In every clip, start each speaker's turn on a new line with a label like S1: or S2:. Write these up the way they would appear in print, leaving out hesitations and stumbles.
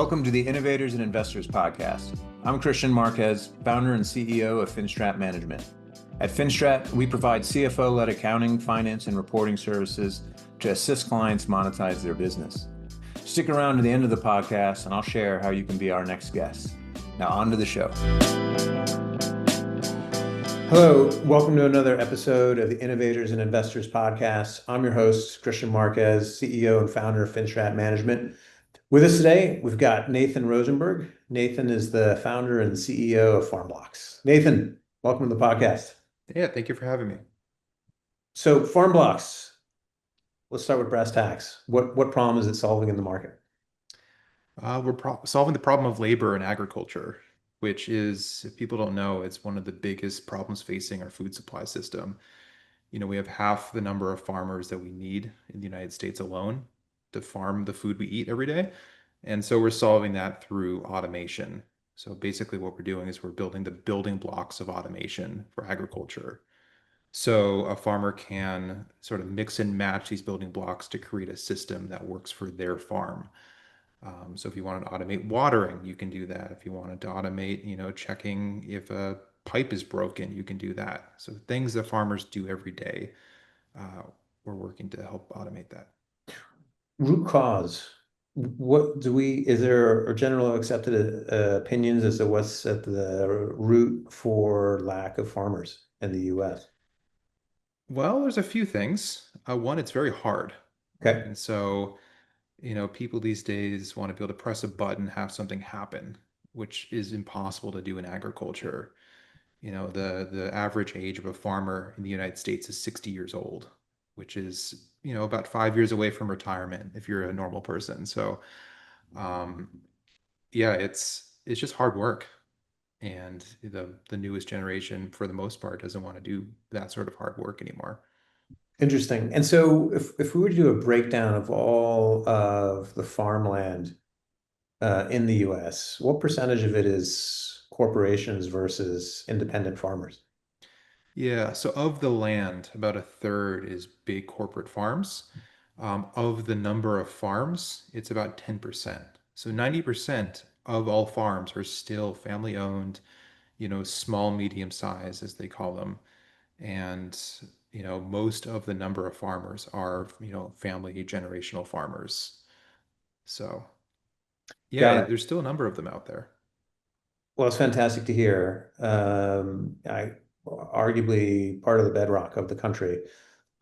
S1: Welcome to the Innovators and Investors Podcast. I'm Kristian Marquez, founder and CEO of Finstrat Management. At Finstrat, we provide CFO-led accounting, finance, and reporting services to assist clients monetize their business. Stick around to the end of the podcast and I'll share how you can be our next guest. Now on to the show. Hello, welcome to another episode of the Innovators and Investors Podcast. I'm your host, Kristian Marquez, CEO and founder of Finstrat Management. With us today, we've got Nathan Rosenberg. Nathan is the founder and CEO of FarmBlox. Nathan, welcome to the podcast.
S2: Yeah, thank you for having me.
S1: So FarmBlox, let's start with brass tacks. What problem is it solving in the market?
S2: We're solving the problem of labor in agriculture, which is, if people don't know, it's one of the biggest problems facing our food supply system. We have half the number of farmers that we need in the United States alone to farm the food we eat every day. And so we're solving that through automation. So basically what we're doing is we're building the building blocks of automation for agriculture. So a farmer can sort of mix and match these building blocks to create a system that works for their farm. So if you wanted to automate watering, you can do that. If you wanted to automate, checking if a pipe is broken, you can do that. So things that farmers do every day, we're working to help automate that.
S1: Root cause. Is there general accepted opinions as to what's at the root for lack of farmers in the US?
S2: Well, there's a few things. One, it's very hard.
S1: Okay.
S2: And so, people these days want to be able to press a button, have something happen, which is impossible to do in agriculture. The average age of a farmer in the United States is 60 years old, which is, about 5 years away from retirement if you're a normal person. So, yeah, it's just hard work. And the newest generation, for the most part, doesn't want to do that sort of hard work anymore.
S1: Interesting. And so if we were to do a breakdown of all of the farmland in the US, what percentage of it is corporations versus independent farmers?
S2: Yeah, so of the land, about a third is big corporate farms. Of the number of farms, it's about 10%. So 90% of all farms are still family owned, small, medium size, as they call them. And, most of the number of farmers are, family generational farmers. So,
S1: Got
S2: yeah,
S1: it.
S2: there's still a number of them out there.
S1: Well, it's fantastic to hear. I arguably part of the bedrock of the country.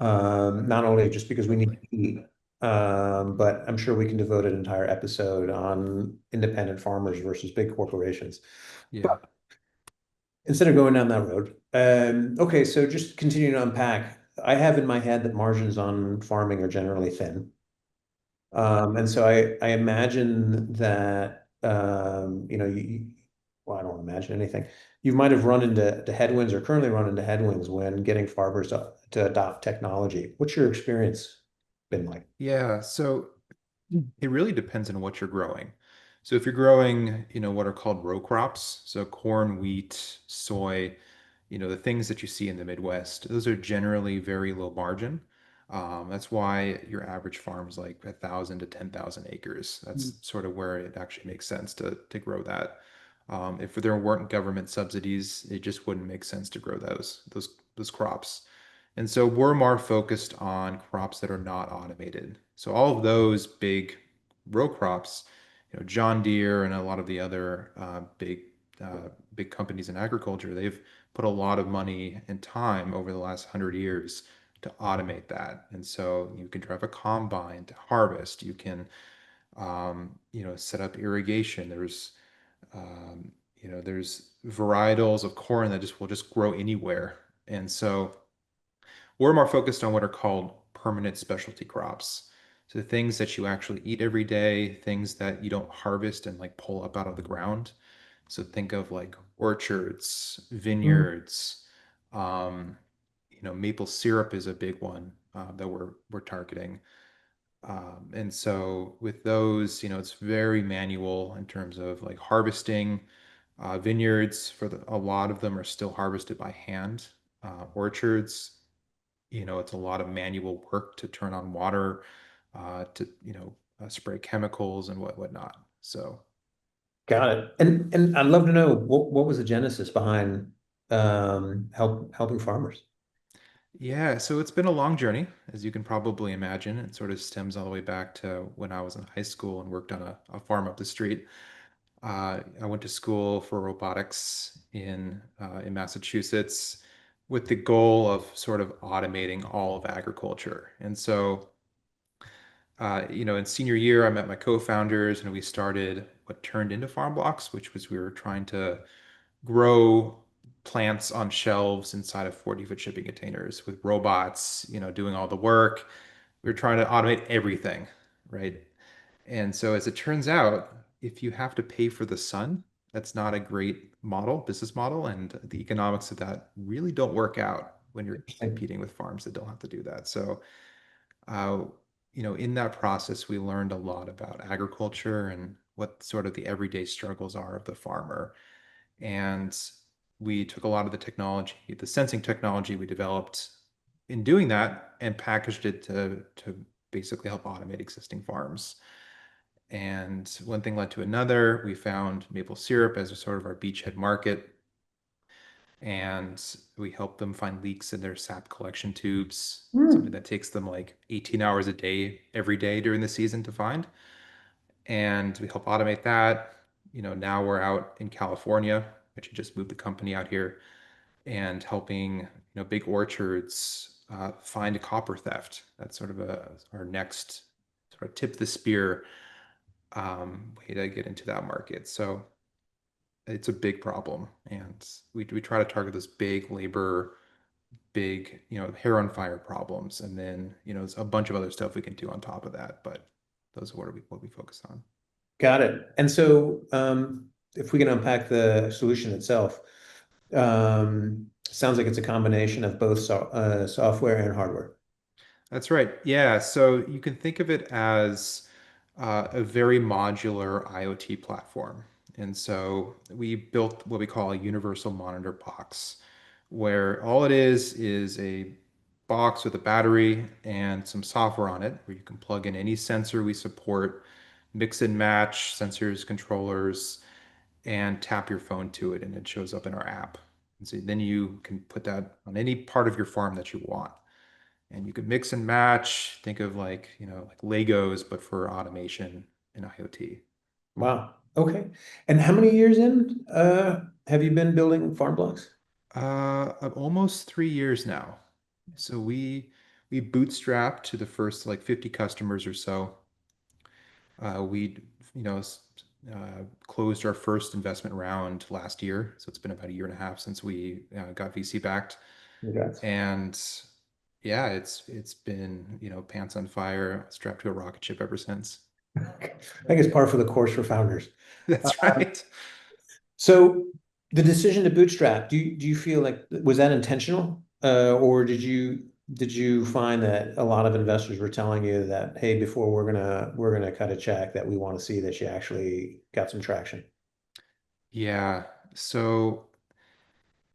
S1: Not only just because we need
S2: Definitely.
S1: to eat, but I'm sure we can devote an entire episode on independent farmers versus big corporations.
S2: Yeah.
S1: But instead of going down that road, okay, so just continuing to unpack, I have in my head that margins on farming are generally thin. And so I imagine that, well, I don't imagine anything. You might have run into headwinds or currently run into headwinds when getting farmers to adopt technology. What's your experience been like?
S2: Yeah. So it really depends on what you're growing. So if you're growing, what are called row crops, so corn, wheat, soy, the things that you see in the Midwest, those are generally very low margin. That's why your average farm is like 1,000 to 10,000 acres. That's sort of where it actually makes sense to grow that. If there weren't government subsidies, it just wouldn't make sense to grow those crops. And so we're more focused on crops that are not automated. So all of those big row crops, John Deere and a lot of the other big companies in agriculture, they've put a lot of money and time over the last 100 years to automate that. And so you can drive a combine to harvest. You can, set up irrigation. There's varietals of corn that will just grow anywhere. And so we're more focused on what are called permanent specialty crops. So the things that you actually eat every day, things that you don't harvest and like pull up out of the ground. So think of like orchards,
S1: Mm.
S2: vineyards, maple syrup is a big one that we're targeting. And so with those, it's very manual in terms of like harvesting. Vineyards a lot of them are still harvested by hand. Orchards, it's a lot of manual work to turn on water, to spray chemicals and whatnot. So
S1: Got it. And I'd love to know what was the genesis behind helping farmers?
S2: Yeah, so it's been a long journey, as you can probably imagine. It sort of stems all the way back to when I was in high school and worked on a farm up the street. I went to school for robotics in Massachusetts with the goal of sort of automating all of agriculture. And so, in senior year, I met my co-founders and we started what turned into FarmBlox, which was we were trying to grow plants on shelves inside of 40-foot shipping containers with robots, doing all the work. We were trying to automate everything, right? And so as it turns out, if you have to pay for the sun, that's not a great business model, and the economics of that really don't work out when you're competing with farms that don't have to do that. So, uh, in that process, we learned a lot about agriculture and what sort of the everyday struggles are of the farmer. And we took a lot of the technology, the sensing technology we developed in doing that, and packaged it to basically help automate existing farms. And one thing led to another. We found maple syrup as a sort of our beachhead market, and we helped them find leaks in their sap collection tubes, something
S1: Hmm.
S2: that takes them like 18 hours a day, every day during the season to find. And we help automate that. Now we're out in California, which just moved the company out here, and helping, big orchards find a copper theft. That's sort of our next sort of tip of the spear way to get into that market. So it's a big problem, and we try to target those big labor, big hair on fire problems, and then there's a bunch of other stuff we can do on top of that. But those are what we focus on.
S1: Got it. And so, if we can unpack the solution itself, sounds like it's a combination of both software and hardware.
S2: That's right. Yeah. So you can think of it as a very modular IoT platform. And so we built what we call a universal monitor box, where all it is a box with a battery and some software on it, where you can plug in any sensor we support, mix and match sensors, controllers, and tap your phone to it, and it shows up in our app. And so then you can put that on any part of your farm that you want, and you could mix and match. Think of like, like Legos, but for automation and IoT.
S1: Wow. Okay. And how many years in have you been building farm blocks?
S2: Almost 3 years now. So we bootstrapped to the first like 50 customers or so. We, you know, closed our first investment round last year. So it's been about a year and a half since we got VC backed.
S1: Congrats.
S2: And yeah, it's been, pants on fire, strapped to a rocket ship ever since.
S1: I think it's par for the course for founders.
S2: That's right.
S1: So the decision to bootstrap, do you feel like was that intentional? Or did you find that a lot of investors were telling you that, hey, before we're gonna cut a check, that we want to see that you actually got some traction?
S2: Yeah. So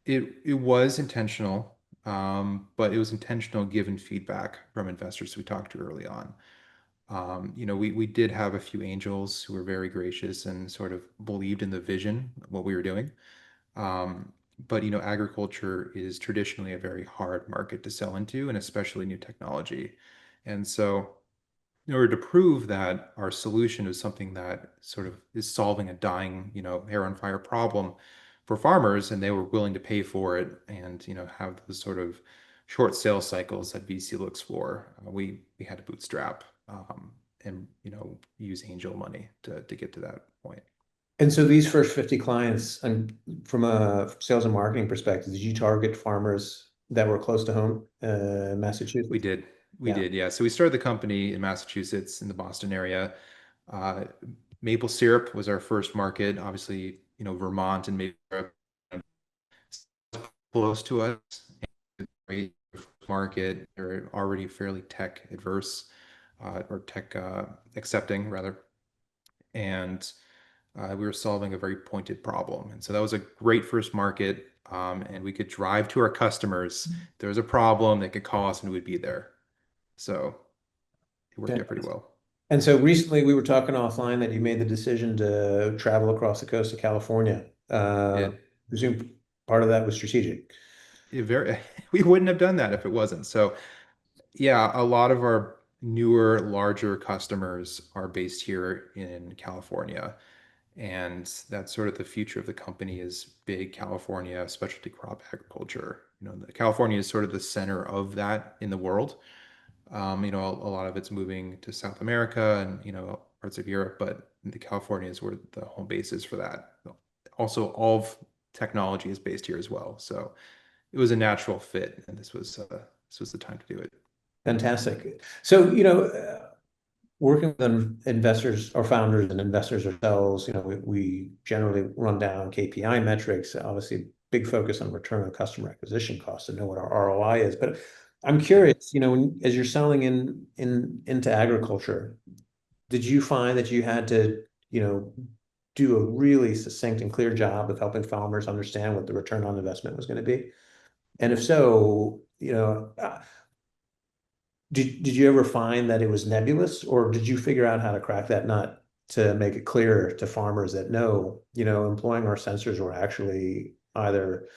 S2: it was intentional, but it was intentional given feedback from investors we talked to early on. We did have a few angels who were very gracious and sort of believed in the vision of what we were doing. Um, but agriculture is traditionally a very hard market to sell into, and especially new technology. And so, in order to prove that our solution is something that sort of is solving a dying, hair on fire problem for farmers, and they were willing to pay for it, and have those sort of short sales cycles that VC looks for, we had to bootstrap, and use angel money to get to that point.
S1: And so these first 50 clients, and from a sales and marketing perspective, did you target farmers that were close to home,
S2: We
S1: Massachusetts?
S2: did. We
S1: Yeah.
S2: did, yeah. So we started the company in Massachusetts, in the Boston area. Uh, Maple syrup was our first market. Obviously, Vermont and maple syrup close to us. Great market. They're already fairly tech adverse, or tech accepting rather. And we were solving a very pointed problem. And so that was a great first market. And we could drive to our customers. If there was a problem, they could call us and we'd be there. So it worked out pretty well.
S1: And so recently we were talking offline that you made the decision to travel across the coast of California.
S2: It
S1: Presume part of that was strategic.
S2: it very we wouldn't have done that if it wasn't. So yeah, a lot of our newer, larger customers are based here in California. And that's sort of the future of the company is big California specialty crop agriculture. California is sort of the center of that in the world. A lot of it's moving to South America and, parts of Europe, but the California is where the home base is for that. Also, all of technology is based here as well. So it was a natural fit, and this was the time to do it.
S1: Fantastic. So, working with investors or founders and investors ourselves, we generally run down KPI metrics, obviously big focus on return on customer acquisition costs to know what our ROI is. But I'm
S2: Yeah.
S1: curious, as you're selling into agriculture, did you find that you had to, do a really succinct and clear job of helping farmers understand what the return on investment was going to be? And if so, did you ever find that it was nebulous, or did you figure out how to crack that nut to make it clear to farmers that no, employing our sensors will actually either,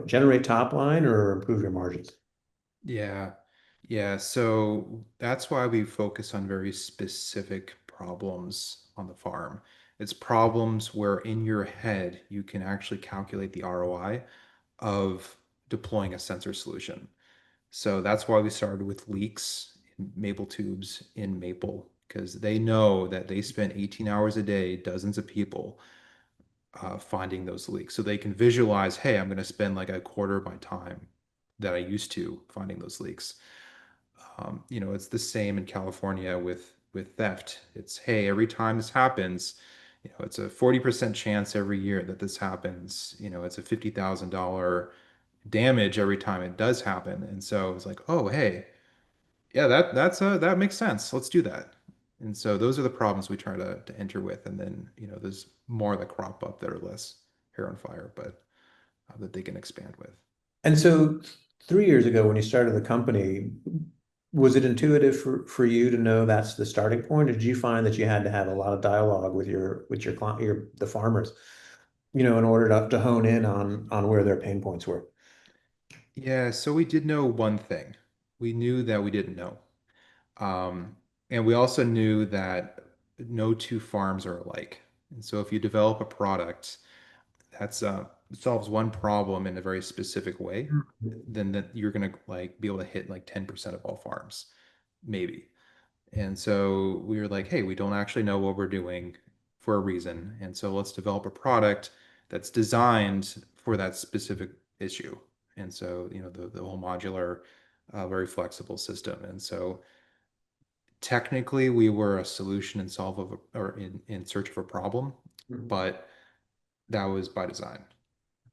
S1: generate top line or improve your margins?
S2: Yeah. Yeah. So that's why we focus on very specific problems on the farm. It's problems where in your head you can actually calculate the ROI of deploying a sensor solution. So that's why we started with leaks in maple tubes in maple, because they know that they spend 18 hours a day, dozens of people finding those leaks. So they can visualize, hey, I'm going to spend like a quarter of my time that I used to finding those leaks. It's the same in California with theft. It's, hey, every time this happens, it's a 40% chance every year that this happens. It's a $50,000 damage every time it does happen. And so it's like, oh, hey, yeah, that makes sense. Let's do that. And so those are the problems we try to enter with. And then, there's more that crop up that are less hair on fire, but that they can expand with.
S1: And so 3 years ago, when you started the company, was it intuitive for you to know that's the starting point, or did you find that you had to have a lot of dialogue with your client, the farmers, in order to hone in on where their pain points were?
S2: Yeah, so we did know one thing. We knew that we didn't know. And we also knew that no two farms are alike. And so if you develop a product that's solves one problem in a very specific way, then that you're gonna like be able to hit like 10% of all farms, maybe. And so we were like, hey, we don't actually know what we're doing for a reason. And so let's develop a product that's designed for that specific issue. And so, the whole modular, very flexible system. And so technically we were a solution in solve of or in search of a problem,
S1: Mhm.
S2: but that was by design,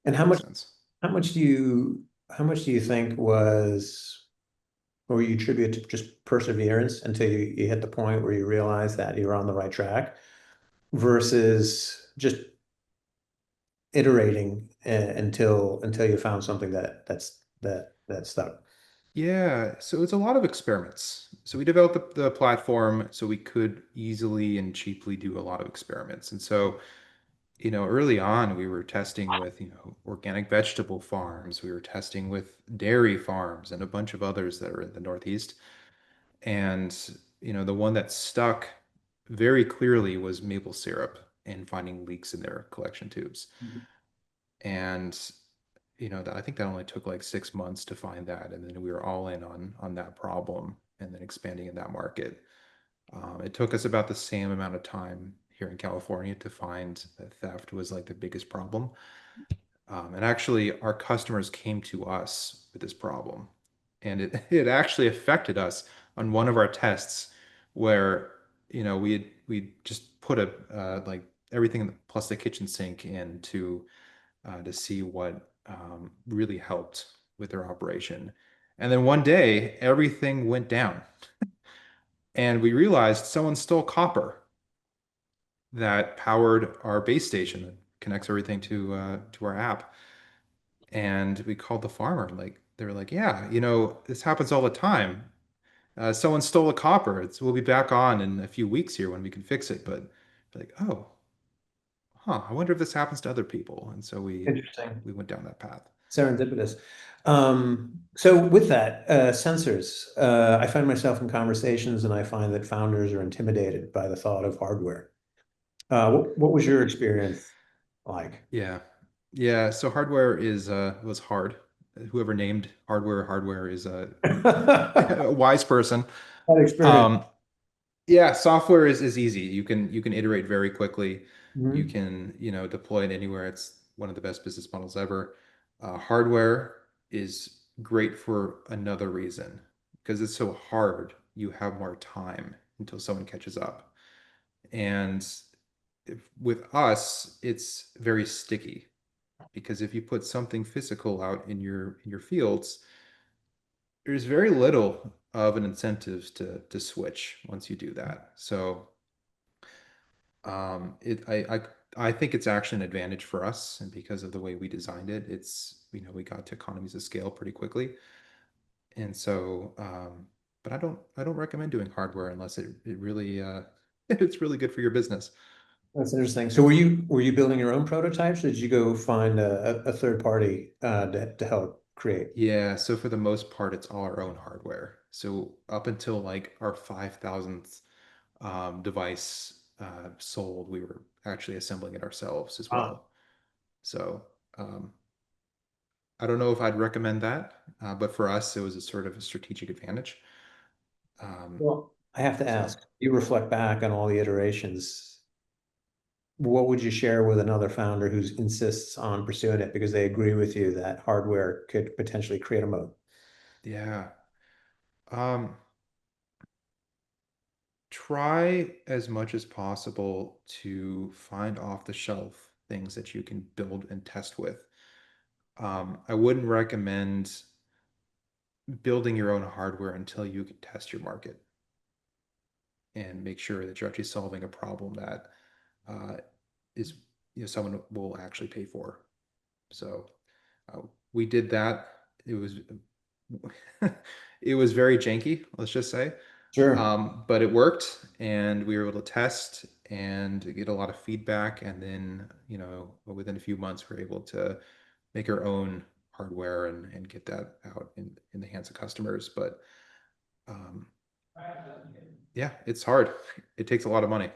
S1: And
S2: if that makes sense.
S1: how much do you think was, or you attribute to just perseverance until you hit the point where you realize that you're on the right track versus just iterating until you found something that stuck?
S2: Yeah, so it's a lot of experiments. So we developed the platform so we could easily and cheaply do a lot of experiments. And so, early on, we were testing with, organic vegetable farms. We were testing with dairy farms and a bunch of others that are in the Northeast. And, the one that stuck very clearly was maple syrup and finding leaks in their collection tubes. And, I think that only took like 6 months to find that. And then we were all in on that problem and then expanding in that market. It took us about the same amount of time here in California to find that theft was like the biggest problem. And actually, our customers came to us with this problem. And it actually affected us on one of our tests where, we just put a like everything plus the kitchen sink in to see what really helped with their operation. And then one day, everything went down, and we realized someone stole copper that powered our base station that connects everything to our app. And we called the farmer, like they were like, "Yeah, this happens all the time." someone stole a copper. We'll be back on in a few weeks here when we can fix it. But like, oh, huh, I wonder if this happens to other people. And so
S1: Interesting.
S2: we went down that path.
S1: Serendipitous. So with that, sensors, I find myself in conversations and I find that founders are intimidated by the thought of hardware. What was your experience like?
S2: Yeah. Yeah. So hardware is was hard. Whoever named hardware is a
S1: That
S2: wise person.
S1: experience.
S2: Um, yeah, software is easy. You can iterate very quickly. You
S1: Mhm.
S2: can, deploy it anywhere. It's one of the best business models ever. Hardware is great for another reason because it's so hard. You have more time until someone catches up. And with us, it's very sticky because if you put something physical out in your fields, there's very little of an incentive to switch once you do that. So I think it's actually an advantage for us, and because of the way we designed it, we got to economies of scale pretty quickly. And so, but I don't recommend doing hardware unless it really it's really good for your business.
S1: That's interesting. So were you building your own prototypes, or did you go find a third party to help create?
S2: Yeah, so for the most part, it's all our own hardware. So up until like our 5,000th device sold, we were actually assembling it ourselves as
S1: Ah,
S2: well. So um, I don't know if I'd recommend that, but for us, it was a sort of a strategic advantage. Um,
S1: well, I have to
S2: so
S1: ask, you reflect back on all the iterations. What would you share with another founder who insists on pursuing it because they agree with you that hardware could potentially create a moat?
S2: yeah, um, try as much as possible to find off the shelf things that you can build and test with. I wouldn't recommend building your own hardware until you can test your market and make sure that you're actually solving a problem that uh, is someone will actually pay for. So we did that. It was it was very janky, let's just say,
S1: Sure.
S2: but it worked, and we were able to test and get a lot of feedback. And then within a few months, we are able to make our own hardware and get that out in the hands of customers. But um, yeah, it's hard. It takes a lot of money.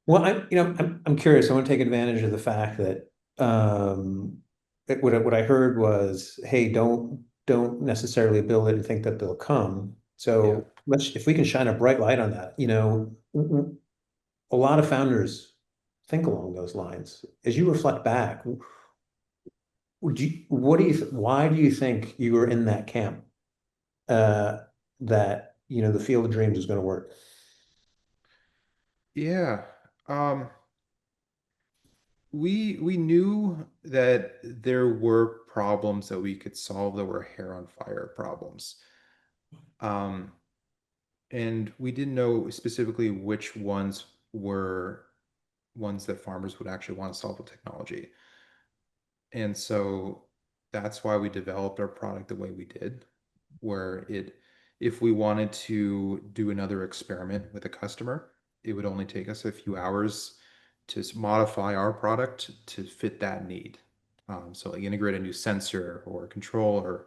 S1: Well, I'm curious. I want to take advantage of the fact that um, what I heard was, hey, don't necessarily build it and think that they'll come.
S2: Yeah.
S1: So if we can shine a bright light on that, a lot of founders think along those lines. As you reflect back, why do you think you were in that camp? Uh, that the field of dreams is going to work.
S2: Yeah. Um, we knew that there were problems that we could solve that were hair on fire problems. Um, and we didn't know specifically which ones were ones that farmers would actually want to solve with technology. And so that's why we developed our product the way we did, where if we wanted to do another experiment with a customer, it would only take us a few hours to modify our product to fit that need. So like integrate a new sensor or controller,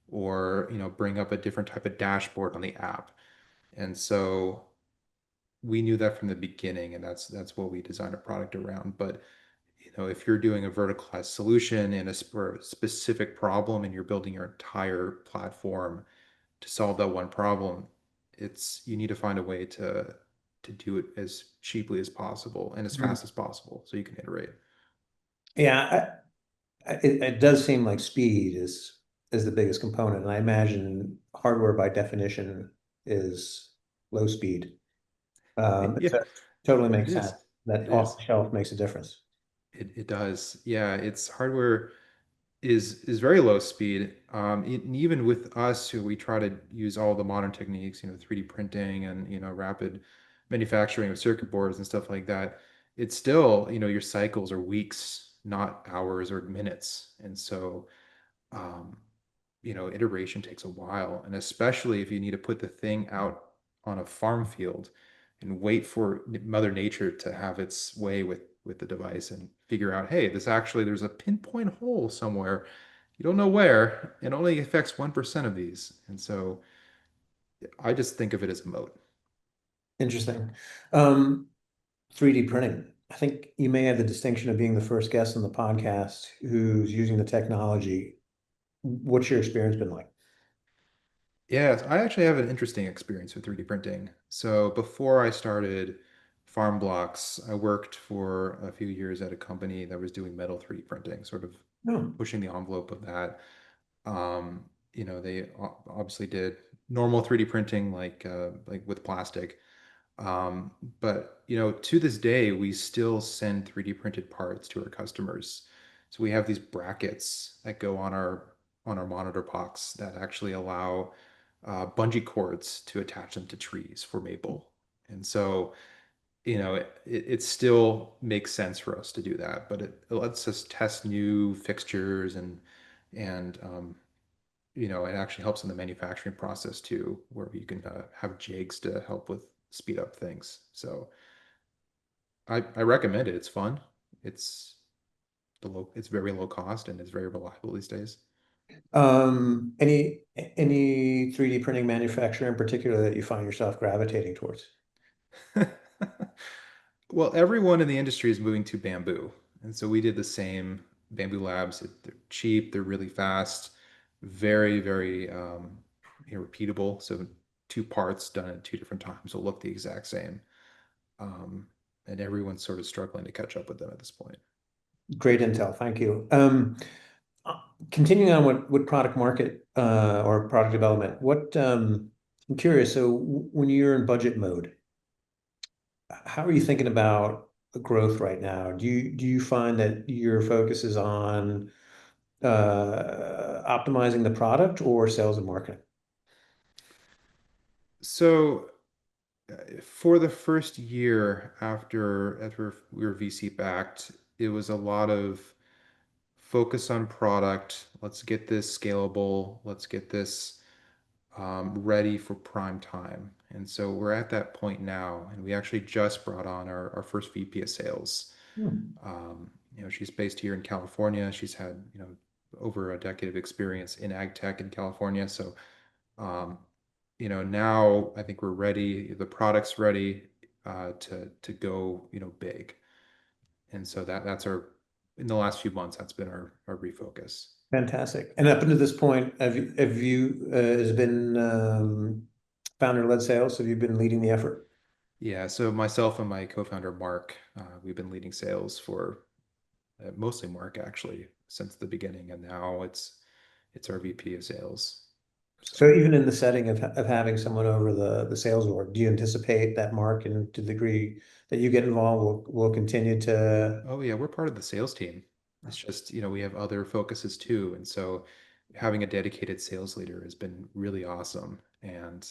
S2: or bring up a different type of dashboard on the app. And so we knew that from the beginning, and that's what we designed a product around. But if you're doing a verticalized solution in for a specific problem and you're building your entire platform to solve that one problem, you need to find a way to do it as cheaply as possible and as
S1: Mhm.
S2: fast as possible so you can iterate.
S1: Yeah, it does seem like speed is the biggest component, and I imagine hardware by definition is low speed.
S2: Yeah,
S1: So totally
S2: it
S1: makes sense
S2: is.
S1: that
S2: It
S1: off
S2: is.
S1: the shelf makes a difference.
S2: It does. Yeah, it's hardware is very low speed. And even with us, who we try to use all the modern techniques, 3D printing and rapid manufacturing of circuit boards and stuff like that, it's still, your cycles are weeks, not hours or minutes. And so, um, iteration takes a while, and especially if you need to put the thing out on a farm field and wait for Mother Nature to have its way with the device and figure out, hey, there's a pinpoint hole somewhere. You don't know where. It only affects 1% of these. And so I just think of it as a moat.
S1: Interesting. Um, 3D printing. I think you may have the distinction of being the first guest on the podcast who's using the technology. What's your experience been like?
S2: Yes, I actually have an interesting experience with 3D printing. So before I started FarmBlox's, I worked for a few years at a company that was doing metal 3D printing, sort of
S1: No.
S2: pushing the envelope of that. They obviously did normal 3D printing like with plastic. Um, but to this day, we still send 3D printed parts to our customers. So we have these brackets that go on our monitor box that actually allow bungee cords to attach them to trees for maple. And so, it still makes sense for us to do that, but it lets us test new fixtures and it actually helps in the manufacturing process too, where you can have jigs to help with speed up things. So I recommend it. It's fun. It's it's very low cost and it's very reliable these days.
S1: Any 3D printing manufacturer in particular that you find yourself gravitating towards?
S2: Well, everyone in the industry is moving to bamboo. And so we did the same. Bamboo Labs, they're cheap, they're really fast, very, very repeatable. So two parts done at two different times will look the exact same. Um, and everyone's sort of struggling to catch up with them at this point.
S1: Great intel, thank you. Uh, Continuing on with product market or product development, I'm curious, so when you're in budget mode, how are you thinking about growth right now? Do you find that your focus is on optimizing the product or sales and marketing?
S2: So for the first year after we were VC backed, it was a lot of focus on product. Let's get this scalable. Let's get this ready for prime time. And so we're at that point now, and we actually just brought on our first VP of sales.
S1: Hmm.
S2: She's based here in California. She's had, over a decade of experience in ag tech in California. So, um, now I think we're ready. The product's ready to go, big. And so that's in the last few months, that's been our refocus.
S1: Fantastic. And up until this point, has been founder-led sales? Have you been leading the effort?
S2: Yeah, so myself and my co-founder Mark, we've been leading sales for mostly Mark actually since the beginning, and now it's our VP of sales.
S1: So
S2: So,
S1: even in the setting of having someone over the sales org, do you anticipate that Mark, and to the degree that you get involved, will continue to?
S2: oh yeah, we're part of the sales team. It's just, we have other focuses too, and so having a dedicated sales leader has been really awesome. And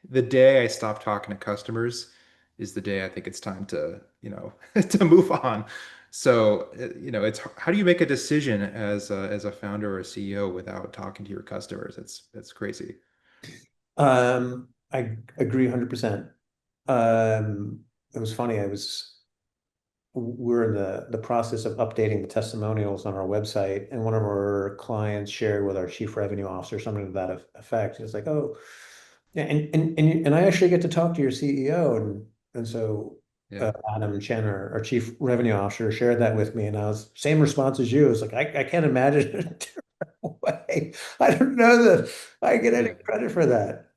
S2: the day I stop talking to customers is the day I think it's time to, to move on. So, it's how do you make a decision as a founder or a CEO without talking to your customers? It's crazy.
S1: I agree 100%. It was funny. We're in the process of updating the testimonials on our website, and one of our clients shared with our chief revenue officer something to that effect. It's like, oh, yeah, and I actually get to talk to your CEO, and so
S2: Yeah,
S1: Adam Chen, our chief revenue officer, shared that with me, and I was same response as you. It's like I can't imagine it a different way. I don't know that I get any
S2: yeah,
S1: credit for that.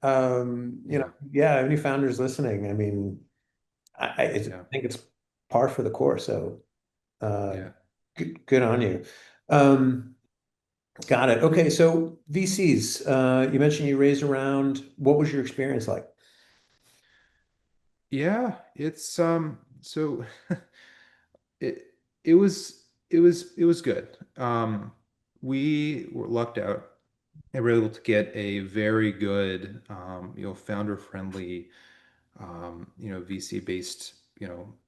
S2: yeah,
S1: Yeah, any founders listening, I mean, I
S2: yeah,
S1: think it's par for the course. So uh,
S2: yeah.
S1: good on you. Um, got it. Okay, so VCs, you mentioned you raised around. What was your experience like?
S2: Yeah, it's so it it was good. We were lucked out and were able to get a very good founder friendly VC based,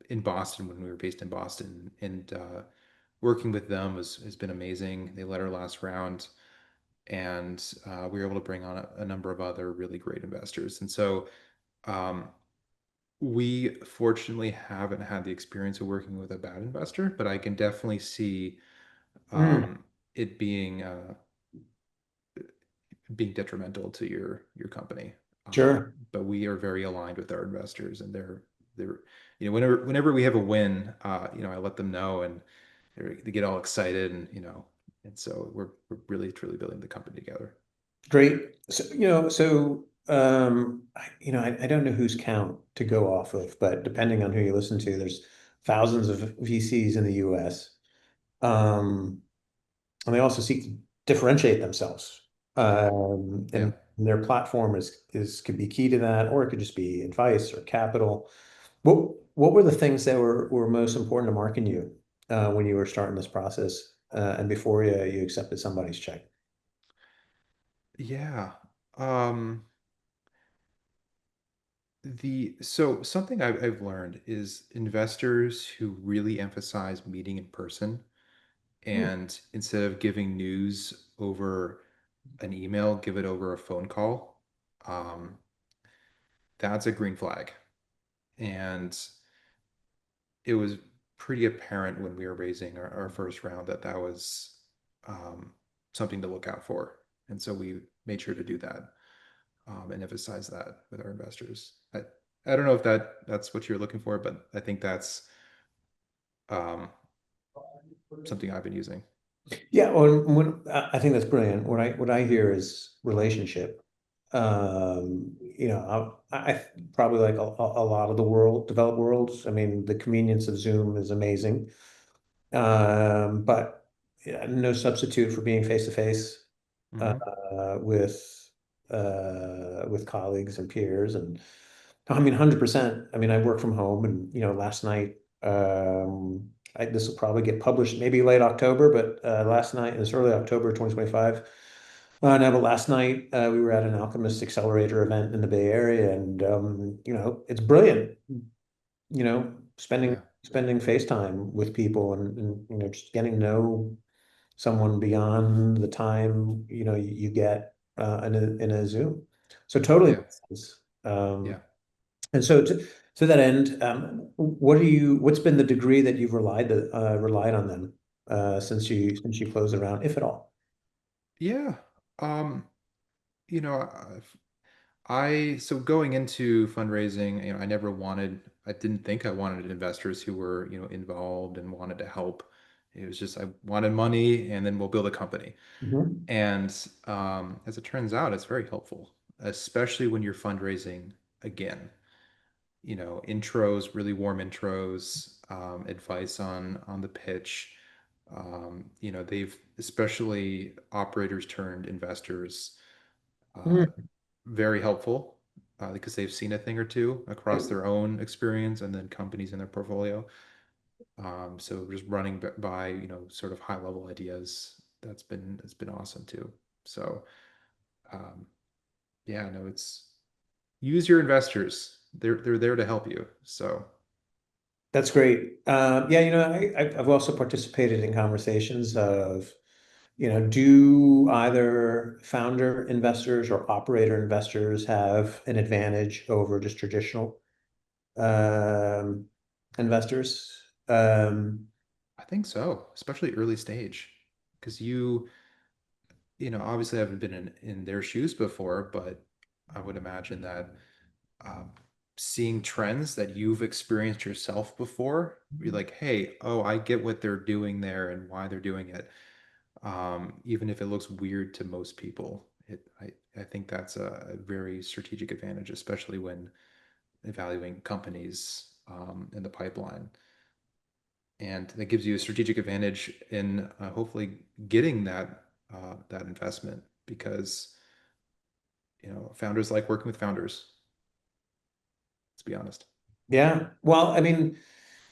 S2: in Boston when we were based in Boston. And working with them has been amazing. They led our last round. and we were able to bring on a number of other really great investors. And so um, we fortunately haven't had the experience of working with a bad investor, but I can definitely see
S1: Mm,
S2: it being detrimental to your company.
S1: sure.
S2: But we are very aligned with our investors, and they're whenever we have a win, I let them know, and they get all excited, and so we're really truly building the company together.
S1: Great. So, I don't know whose count to go off of, but depending on who you listen to, there's thousands of VCs in the US. Um, and they also seek to differentiate themselves.
S2: Yeah.
S1: And their platform is could be key to that, or it could just be advice or capital. What were the things that were most important to Mark and you when you were starting this process and before you accepted somebody's check?
S2: Yeah. Um, so something I've learned is investors who really emphasize meeting in person,
S1: Hmm,
S2: and instead of giving news over an email, give it over a phone call. Um, that's a green flag. And it was pretty apparent when we were raising our first round that was um, something to look out for. And so we made sure to do that, and emphasize that with our investors. I don't know if that's what you're looking for, but I think that's um, something I've been using.
S1: Yeah, well, I think that's brilliant. What I hear is relationship. I probably like a lot of the developed worlds. I mean, the convenience of Zoom is amazing, but yeah, no substitute for being face to face
S2: Hmm.
S1: with colleagues and peers. And I mean, 100%. I mean, I work from home, and last night, this will probably get published maybe late October, but last night, it was early October 2025. No, but last night we were at an Alchemist Accelerator event in the Bay Area, and it's brilliant. Spending
S2: Yeah,
S1: spending face time with people, and just getting to know someone beyond the time you get in a Zoom. So totally
S2: yeah,
S1: makes sense.
S2: yeah.
S1: And so to that end, what's been the degree that you've relied on them since you closed the round, if at all?
S2: Yeah. Um, you know, so going into fundraising, I didn't think I wanted investors who were, involved and wanted to help. It was just, I wanted money and then we'll build a company.
S1: Mhm.
S2: And as it turns out, it's very helpful, especially when you're fundraising again. Intros, really warm intros, advice on the pitch. They've, especially operators turned investors, uh,
S1: Mhm.
S2: very helpful, because they've seen a thing or two across their own experience and then companies in their portfolio. So just running by, sort of high level ideas, it's been awesome too. So um, yeah, no, it's use your investors. They're there to help you. So
S1: That's great. Yeah, I've also participated in conversations of, do either founder investors or operator investors have an advantage over just traditional um, investors?
S2: I think so, especially early stage, because obviously I haven't been in their shoes before, but I would imagine that um, seeing trends that you've experienced yourself before, you're like, hey, oh, I get what they're doing there and why they're doing it. Even if it looks weird to most people, I think that's a very strategic advantage, especially when evaluating companies in the pipeline. And that gives you a strategic advantage in hopefully getting that investment, because founders like working with founders. Let's be honest.
S1: Yeah. Well, I mean,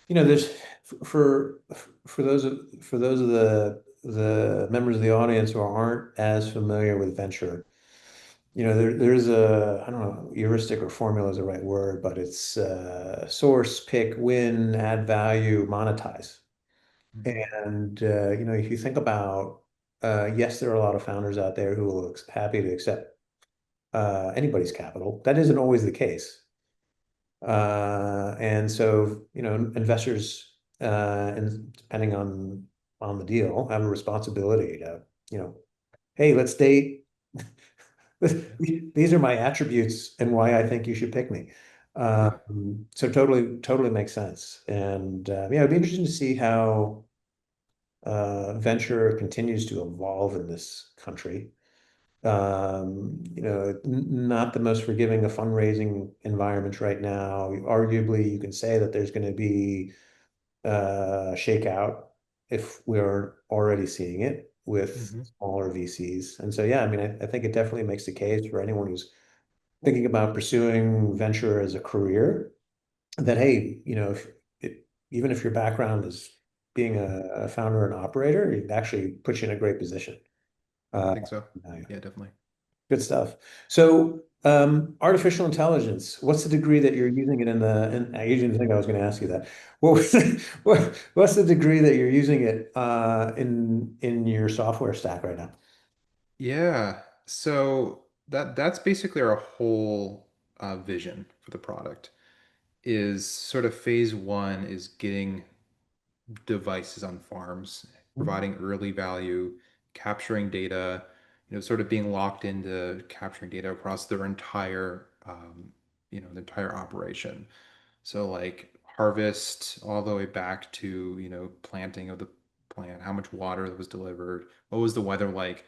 S1: there's for for those of the members of the audience who aren't as familiar with venture. There's I don't know, heuristic or formula is the right word, but it's source, pick, win, add value, monetize.
S2: Mhm.
S1: And if you think about Yes, there are a lot of founders out there who will happy to accept anybody's capital. That isn't always the case. And so, investors, and depending on the deal, have a responsibility to, hey, let's date.
S2: Yeah.
S1: These are my attributes and why I think you should pick me.
S2: Yeah.
S1: So totally makes sense. And yeah, it'd be interesting to see how venture continues to evolve in this country. Not the most forgiving of fundraising environments right now. Arguably, you can say that there's going to be shakeout if we're already seeing it with
S2: Hmm.
S1: smaller VCs. And so, yeah, I mean, I think it definitely makes the case for anyone who's thinking about pursuing venture as a career that, hey, even if your background is being a founder and operator, it actually puts you in a great position.
S2: I
S1: Uh,
S2: think so.
S1: yeah,
S2: Yeah, definitely.
S1: good stuff. So, artificial intelligence, what's the degree that you're using it in I didn't think I was going to ask you that. What's the degree that you're using it in your software stack right now?
S2: Yeah. So that's basically our whole vision for the product is sort of phase one is getting devices on farms, providing early value, capturing data, sort of being locked into capturing data across their entire, the entire operation. So like harvest all the way back to, planting of the plant, how much water was delivered, what was the weather like.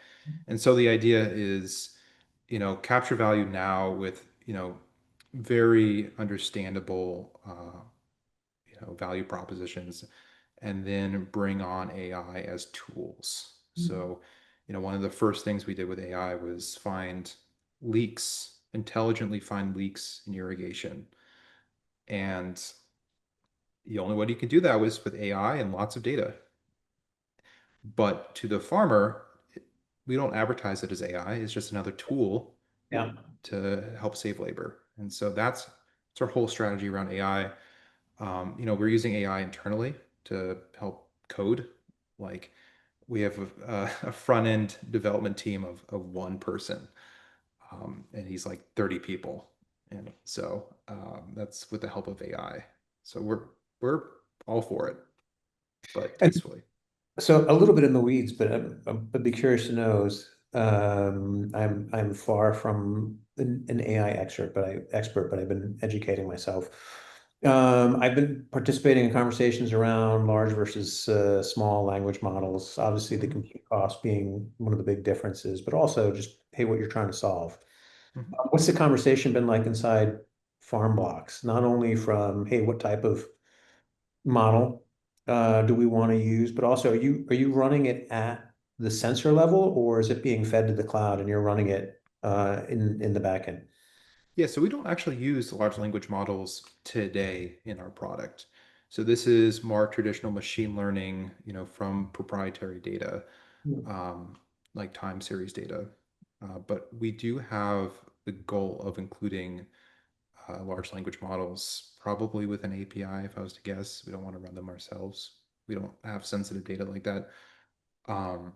S2: And so the idea is, capture value now with, very understandable, value propositions, and then bring on AI as tools. So, one of the first things we did with AI was find leaks, intelligently find leaks in irrigation. And the only way you can do that was with AI and lots of data. But to the farmer, we don't advertise it as AI. It's just another tool
S1: Yeah.
S2: to help save labor. And so that's our whole strategy around AI. We're using AI internally to help code. Like we have a front end development team of one person, and he's like 30 people, and so that's with the help of AI. So we're all for it, but
S1: And
S2: tastefully.
S1: so a little bit in the weeds, but I'd be curious to know is I'm far from an AI expert, but I've been educating myself. I've been participating in conversations around large versus small language models. Obviously, the
S2: Mhm,
S1: compute cost being one of the big differences, but also just hey, what you're trying to solve.
S2: mhm.
S1: What's the conversation been like inside FarmBlox? Not only from hey, what type of model do we want to use? But also, are you running it at the sensor level, or is it being fed to the cloud and you're running it in the backend?
S2: Yeah, so we don't actually use large language models today in our product. So this is more traditional machine learning, from proprietary data, um, like time series data. But we do have the goal of including large language models, probably with an API, if I was to guess. We don't want to run them ourselves. We don't have sensitive data like that. Um,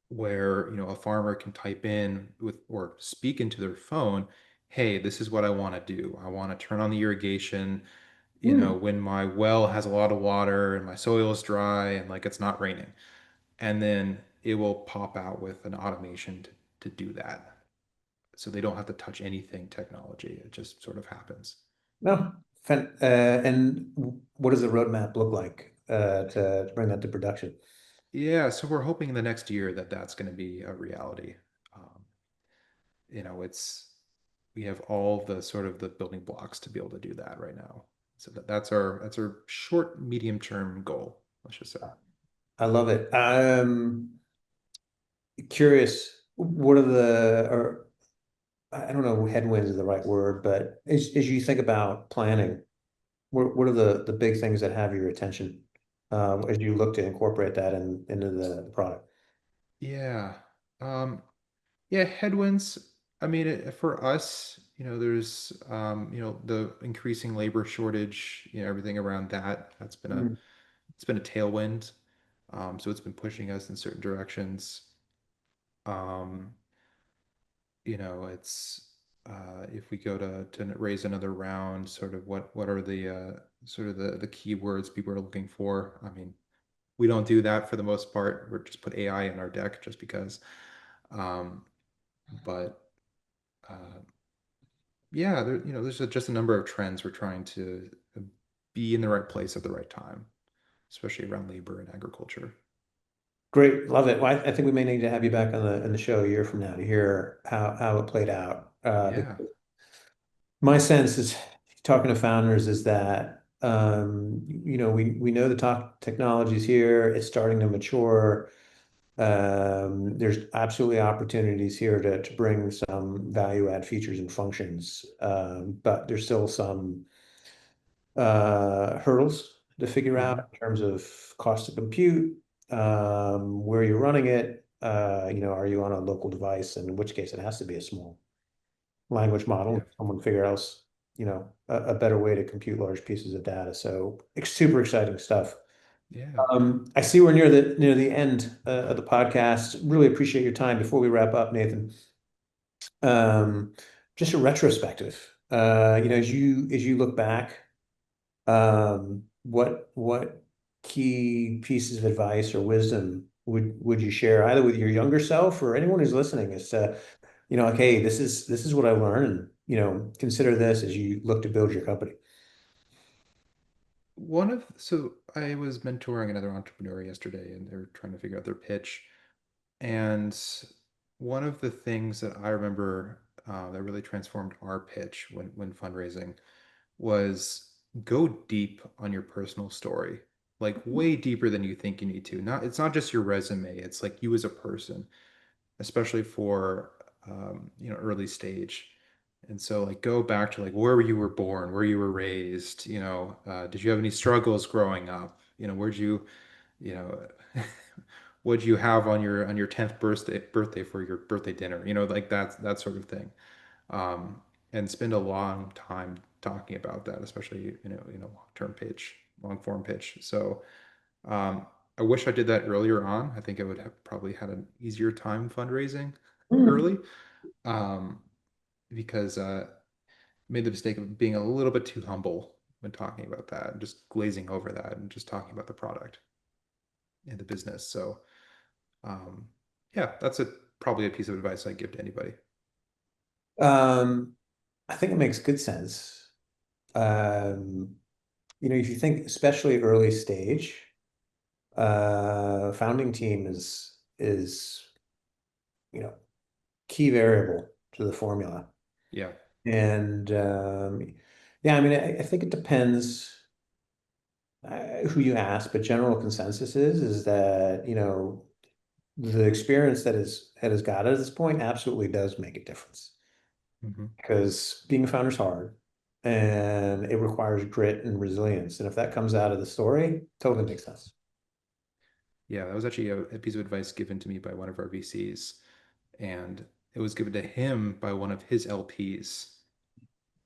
S2: where a farmer can type in with or speak into their phone, hey, this is what I want to do. I want to turn on the irrigation,
S1: Hmm.
S2: when my well has a lot of water and my soil is dry and like it's not raining. And then it will pop out with an automation to do that. So they don't have to touch anything technology. It just sort of happens.
S1: No. And what does the roadmap look like to bring that to production?
S2: Yeah, so we're hoping in the next year that that's going to be a reality. Um, it's we have all the sort of the building blocks to be able to do that right now. So that's our short, medium term goal, let's just say.
S1: I love it. Curious, what are or I don't know, headwinds is the right word, but as you think about planning, what are the big things that have your attention as you look to incorporate that into the product?
S2: Yeah. Yeah, headwinds. I mean, for us, there's the increasing labor shortage, everything around that. That's been a
S1: Mm.
S2: it's been a tailwind. So it's been pushing us in certain directions. Um, it's if we go to raise another round, sort of what are the sort of the keywords people are looking for? I mean, we don't do that for the most part. We're just put AI in our deck just because. Um, but uh, yeah, there's just a number of trends we're trying to be in the right place at the right time, especially around labor and agriculture.
S1: Great, love it. Well, I think we may need to have you back on the show a year from now to hear how it played out.
S2: Yeah,
S1: My sense is talking to founders is that we know the top technologies here. It's starting to mature. There's absolutely opportunities here to bring some value add features and functions, but there's still some hurdles to figure out
S2: hmm
S1: in terms of cost to compute, where you're running it. Are you on a local device? And in which case, it has to be a small language model.
S2: yeah,
S1: Someone figure else, a better way to compute large pieces of data. So super exciting stuff.
S2: yeah.
S1: I see we're near the end of the podcast. Really appreciate your time. Before we wrap up, Nathan, um, just a retrospective. As you look back, what key pieces of advice or wisdom would you share either with your younger self or anyone who's listening as to, like, hey, this is what I learned, and consider this as you look to build your company.
S2: So I was mentoring another entrepreneur yesterday, and they're trying to figure out their pitch. And one of the things that I remember that really transformed our pitch when fundraising was go deep on your personal story, like way deeper than you think you need to. It's not just your resume, it's like you as a person, especially for early stage. And so like go back to like where you were born, where you were raised, did you have any struggles growing up? Where'd you know, what'd you have on your 10th birthday for your birthday dinner? Like that sort of thing. Um, and spend a long time talking about that, especially long-term pitch, long form pitch. So I wish I did that earlier on. I think I would have probably had an easier time fundraising
S1: Hmm.
S2: early, um, because made the mistake of being a little bit too humble when talking about that, and just glazing over that, and just talking about the product and the business. So um, yeah, that's probably a piece of advice I give to anybody.
S1: Um, I think it makes good sense. Um, if you think especially early stage, founding team is you know key variable to the formula.
S2: Yeah.
S1: And yeah, I mean, I think it depends who you ask, but general consensus is that, the experience that has got at this point absolutely does make a difference
S2: hmm
S1: because being a founder is hard and it requires grit and resilience. And if that comes out of the story, totally makes sense.
S2: Yeah, that was actually a piece of advice given to me by one of our VCs, and it was given to him by one of his LPs.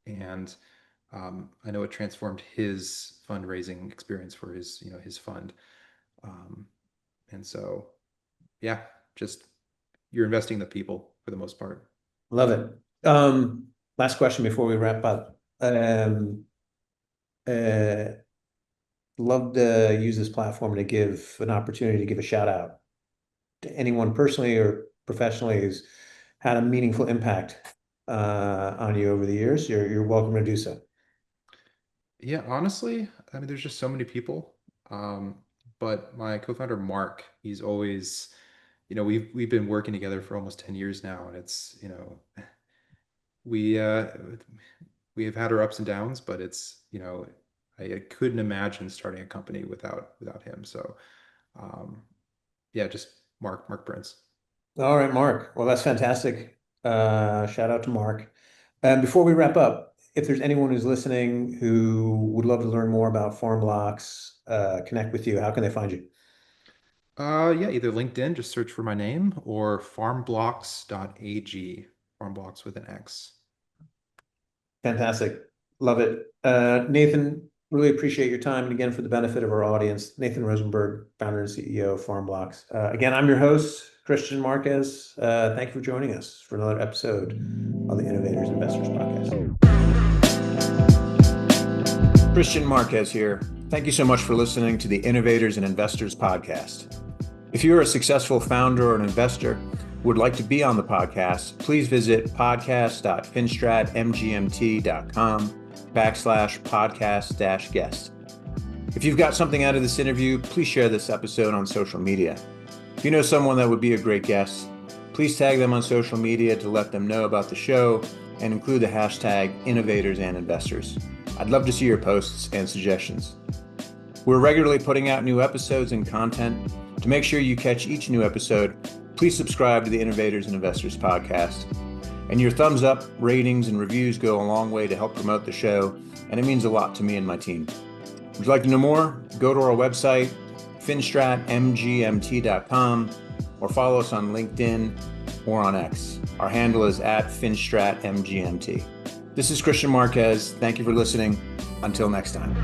S2: And I know it transformed his fundraising experience for his fund. Um, and so, yeah, just you're investing in the people for the most part.
S1: Love it. Last question before we wrap up. Uh, Love to use this platform to give an opportunity to give a shout out to anyone personally or professionally who's had a meaningful impact on you over the years. You're welcome to do so.
S2: Yeah, honestly, I mean, there's just so many people. Um, but my co-founder Mark, he's always, we've been working together for almost 10 years now, and it's, we we have had our ups and downs, but it's, I couldn't imagine starting a company without him. So, um, yeah, just Mark Prince.
S1: All right, Mark. Well, that's fantastic. Shout out to Mark. And before we wrap up, if there's anyone who's listening who would love to learn more about FarmBlox, connect with you, how can they find you?
S2: Yeah, either LinkedIn, just search for my name, or farmblox.ag, FarmBlox with an X.
S1: Fantastic. Love it. Nathan Really appreciate your time. And again, for the benefit of our audience, Nathan Rosenberg, founder and CEO of FarmBlox. Again, I'm your host, Kristian Marquez. Thank you for joining us for another episode on the Innovators Investors Podcast. Kristian Marquez here. Thank you so much for listening to the Innovators and Investors Podcast. If you're a successful founder or an investor who would like to be on the podcast, please visit podcast.finstratmgmt.com/podcast-guest. If you've got something out of this interview, please share this episode on social media. If you know someone that would be a great guest, please tag them on social media to let them know about the show and include the hashtag Innovators and Investors. I'd love to see your posts and suggestions. We're regularly putting out new episodes and content. To make sure you catch each new episode, please subscribe to the Innovators and Investors Podcast. And your thumbs up, ratings, and reviews go a long way to help promote the show, and it means a lot to me and my team. Would you like to know more? Go to our website, finstratmgmt.com, or follow us on LinkedIn or on X. Our handle is @finstratmgmt. This is Kristian Marquez. Thank you for listening. Until next time.